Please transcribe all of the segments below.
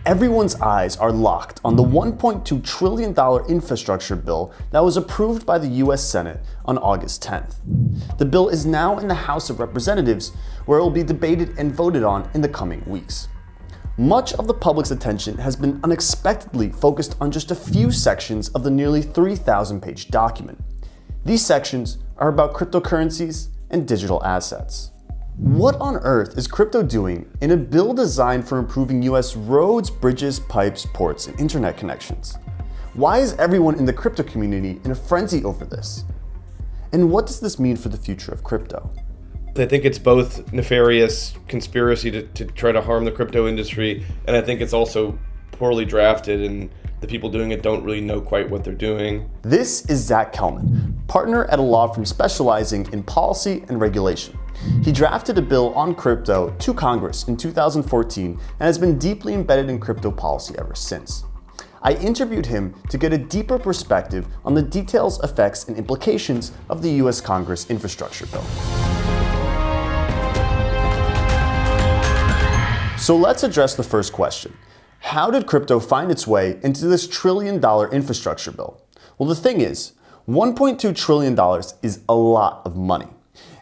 Everyone's eyes are locked on the $1.2 trillion infrastructure bill that was approved by the US Senate on August 10th. The bill is now in the House of Representatives, where it will be debated and voted on in the coming weeks. Much of the public's attention has been unexpectedly focused on just a few sections of the nearly 3,000-page document. These sections are about cryptocurrencies and digital assets. What on earth is crypto doing in a bill designed for improving US roads, bridges, pipes, ports, and internet connections? Why is everyone in the crypto community in a frenzy over this? And what does this mean for the future of crypto? I think it's both nefarious conspiracy to try to harm the crypto industry, and I think it's also poorly drafted, and the people doing it don't really know quite what they're doing. This is Zach Kelman, partner at a law firm specializing in policy and regulation. He drafted a bill on crypto to Congress in 2014 and has been deeply embedded in crypto policy ever since. I interviewed him to get a deeper perspective on the details, effects, and implications of the US Congress infrastructure bill. So let's address the first question. How did crypto find its way into this $1 trillion infrastructure bill? Well, the thing is, $1.2 trillion is a lot of money.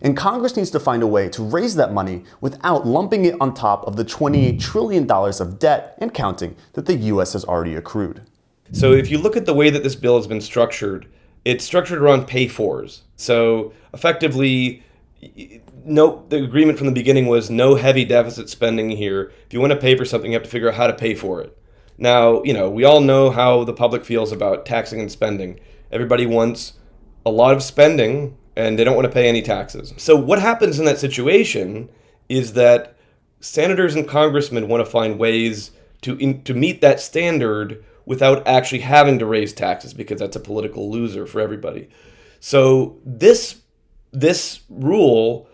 And Congress needs to find a way to raise that money without lumping it on top of the $28 trillion of debt and counting that the US has already accrued. So if you look at the way that this bill has been structured, it's structured around pay-fors. So effectively, the agreement from the beginning was no heavy deficit spending here. If you want to pay for something, you have to figure out how to pay for it. Now, we all know how the public feels about taxing and spending. Everybody wants a lot of spending, and they don't want to pay any taxes. So what happens in that situation is that senators and congressmen want to find ways to meet that standard without actually having to raise taxes, because that's a political loser for everybody. So this rule,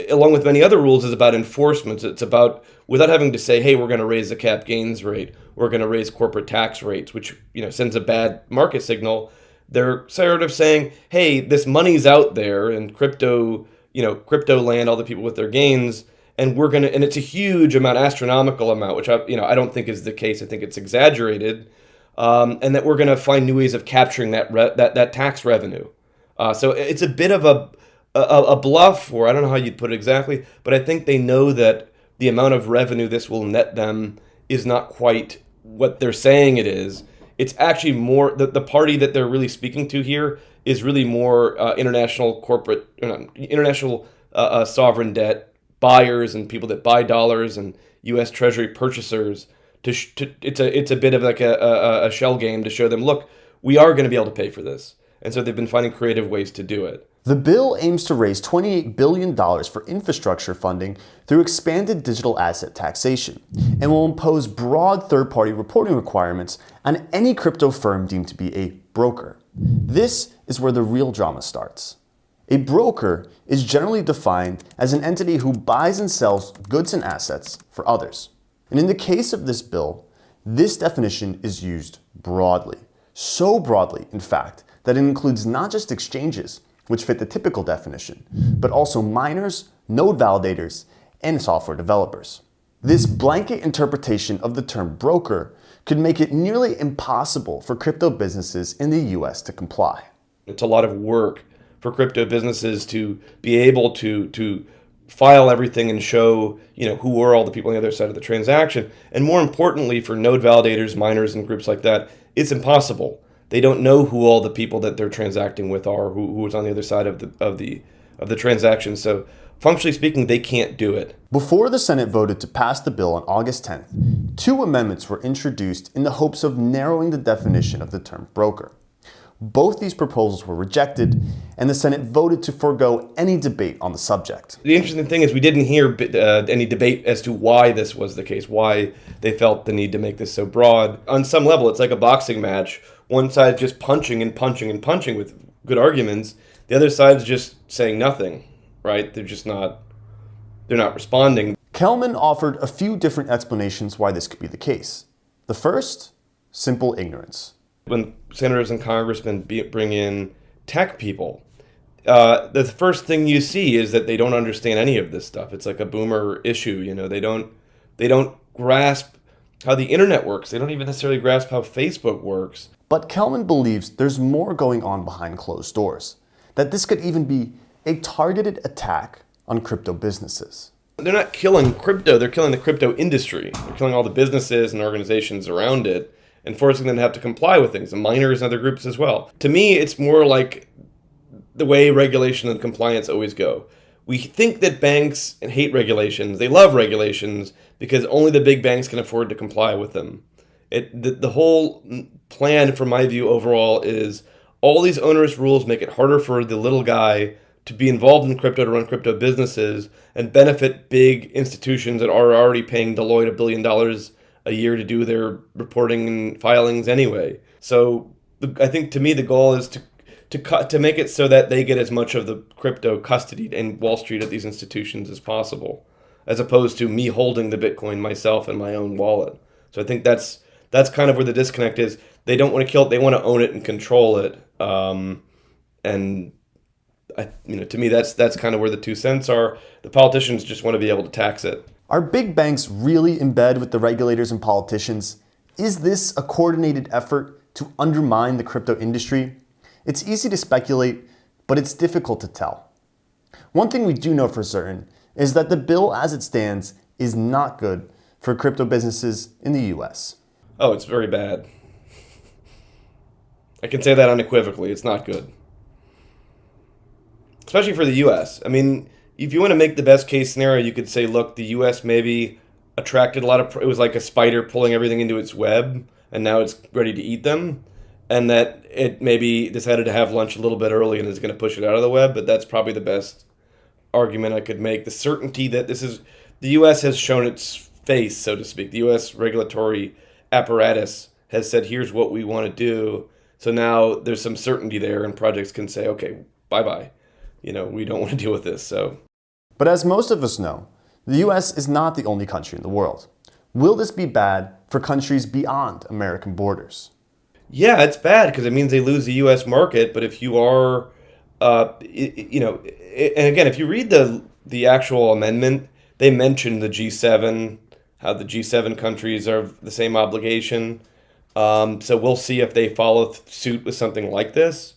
along with many other rules, is about enforcement. It's about, without having to say, hey, we're going to raise the cap gains rate, we're going to raise corporate tax rates, which sends a bad market signal. They're sort of saying, hey, this money's out there in crypto land, all the people with their gains, and and it's a huge amount, astronomical amount, which I don't think is the case. I think it's exaggerated, and that we're going to find new ways of capturing that tax revenue. So it's a bit of a bluff, or I don't know how you'd put it exactly, but I think they know that the amount of revenue this will net them is not quite what they're saying it is. It's actually more, the party that they're really speaking to here is really more international sovereign debt buyers and people that buy dollars and U.S. Treasury purchasers. It's a bit of like a shell game to show them, look, we are going to be able to pay for this. And so they've been finding creative ways to do it. The bill aims to raise $28 billion for infrastructure funding through expanded digital asset taxation and will impose broad third-party reporting requirements on any crypto firm deemed to be a broker. This is where the real drama starts. A broker is generally defined as an entity who buys and sells goods and assets for others. And in the case of this bill, this definition is used broadly. So broadly, in fact, that it includes not just exchanges, which fit the typical definition, but also miners, node validators, and software developers. This blanket interpretation of the term broker could make it nearly impossible for crypto businesses in the US to comply. It's a lot of work for crypto businesses to be able to file everything and show, who are all the people on the other side of the transaction. And more importantly, for node validators, miners, and groups like that, it's impossible. They don't know who all the people that they're transacting with are, who is on the other side of the transaction. So functionally speaking, they can't do it. Before the Senate voted to pass the bill on August 10th, 2 amendments were introduced in the hopes of narrowing the definition of the term broker. Both these proposals were rejected, and the Senate voted to forego any debate on the subject. The interesting thing is we didn't hear any debate as to why this was the case, why they felt the need to make this so broad. On some level, it's like a boxing match. One side's just punching and punching and punching with good arguments. The other side's just saying nothing, right? They're not responding. Kelman offered a few different explanations why this could be the case. The first, simple ignorance. When senators and congressmen bring in tech people, the first thing you see is that they don't understand any of this stuff. It's like a boomer issue, They don't grasp how the internet works. They don't even necessarily grasp how Facebook works. But Kelman believes there's more going on behind closed doors, that this could even be a targeted attack on crypto businesses. They're not killing crypto, they're killing the crypto industry. They're killing all the businesses and organizations around it and forcing them to have to comply with things, and miners and other groups as well. To me, it's more like the way regulation and compliance always go. We think that banks hate regulations. They love regulations because only the big banks can afford to comply with them. The whole plan, from my view overall, is all these onerous rules make it harder for the little guy to be involved in crypto, to run crypto businesses, and benefit big institutions that are already paying Deloitte $1 billion a year to do their reporting and filings anyway. So I think, to me, the goal is to make it so that they get as much of the crypto custodied in Wall Street at these institutions as possible, as opposed to me holding the Bitcoin myself in my own wallet. So I think that's kind of where the disconnect is. They don't want to kill it; they want to own it and control it. To me, that's kind of where the 2 cents are. The politicians just want to be able to tax it. Are big banks really in bed with the regulators and politicians? Is this a coordinated effort to undermine the crypto industry? It's easy to speculate, but it's difficult to tell. One thing we do know for certain is that the bill as it stands is not good for crypto businesses in the US. Oh, it's very bad. I can say that unequivocally. It's not good. Especially for the US. I mean, if you want to make the best case scenario, you could say, look, the US maybe attracted a lot of, it was like a spider pulling everything into its web, and now it's ready to eat them. And that it maybe decided to have lunch a little bit early and is going to push it out of the web. But that's probably the best argument I could make. The certainty that the US has shown its face, so to speak. The US regulatory apparatus has said, here's what we want to do. So now there's some certainty there, and projects can say, okay, bye-bye. We don't want to deal with this. So, but as most of us know, the US is not the only country in the world. Will this be bad for countries beyond American borders? Yeah, it's bad because it means they lose the U.S. market. But if you are, and again, if you read the actual amendment, they mention the G7, how the G7 countries are the same obligation. So we'll see if they follow suit with something like this.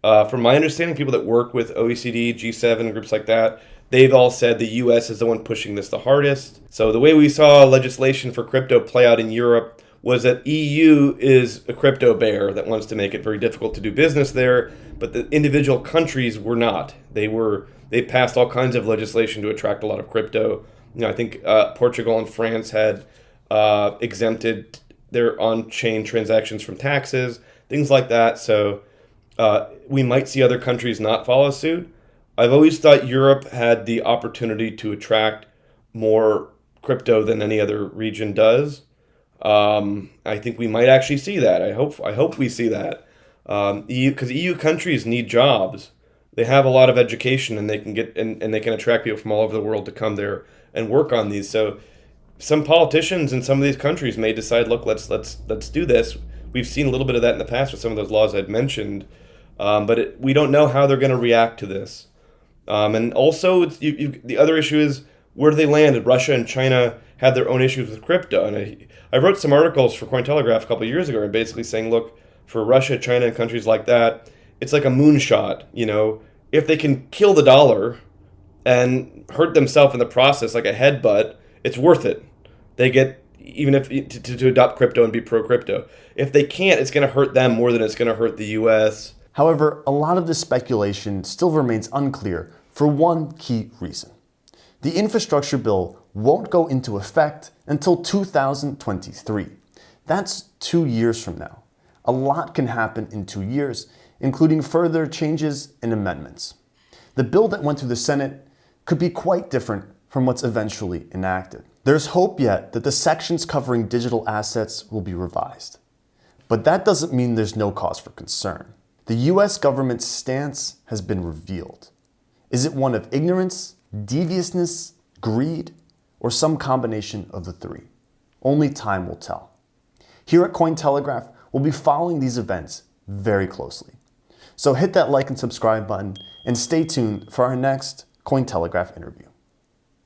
From my understanding, people that work with OECD, G7, groups like that, they've all said the U.S. is the one pushing this the hardest. So the way we saw legislation for crypto play out in Europe was that EU is a crypto bear that wants to make it very difficult to do business there, but the individual countries were not. They passed all kinds of legislation to attract a lot of crypto. I think Portugal and France had exempted their on-chain transactions from taxes, things like that. So we might see other countries not follow suit. I've always thought Europe had the opportunity to attract more crypto than any other region does. I think we might actually see that. I hope we see that. Because EU countries need jobs. They have a lot of education, and they can get and they can attract people from all over the world to come there and work on these. So some politicians in some of these countries may decide, look, let's do this. We've seen a little bit of that in the past with some of those laws I'd mentioned, but we don't know how they're going to react to this. And also, the other issue is, where do they land? Russia and China have their own issues with crypto. And I wrote some articles for Cointelegraph a couple of years ago, and basically saying, look, for Russia, China, and countries like that, it's like a moonshot. If they can kill the dollar and hurt themselves in the process, like a headbutt, it's worth it. They get, even if to adopt crypto and be pro-crypto. If they can't, it's going to hurt them more than it's going to hurt the U.S. However, a lot of this speculation still remains unclear for one key reason. The infrastructure bill won't go into effect until 2023. That's 2 years from now. A lot can happen in 2 years, including further changes and amendments. The bill that went through the Senate could be quite different from what's eventually enacted. There's hope yet that the sections covering digital assets will be revised. But that doesn't mean there's no cause for concern. The US government's stance has been revealed. Is it one of ignorance, deviousness, greed, or some combination of the three? Only time will tell. Here at Cointelegraph, we'll be following these events very closely. So hit that like and subscribe button and stay tuned for our next Cointelegraph interview.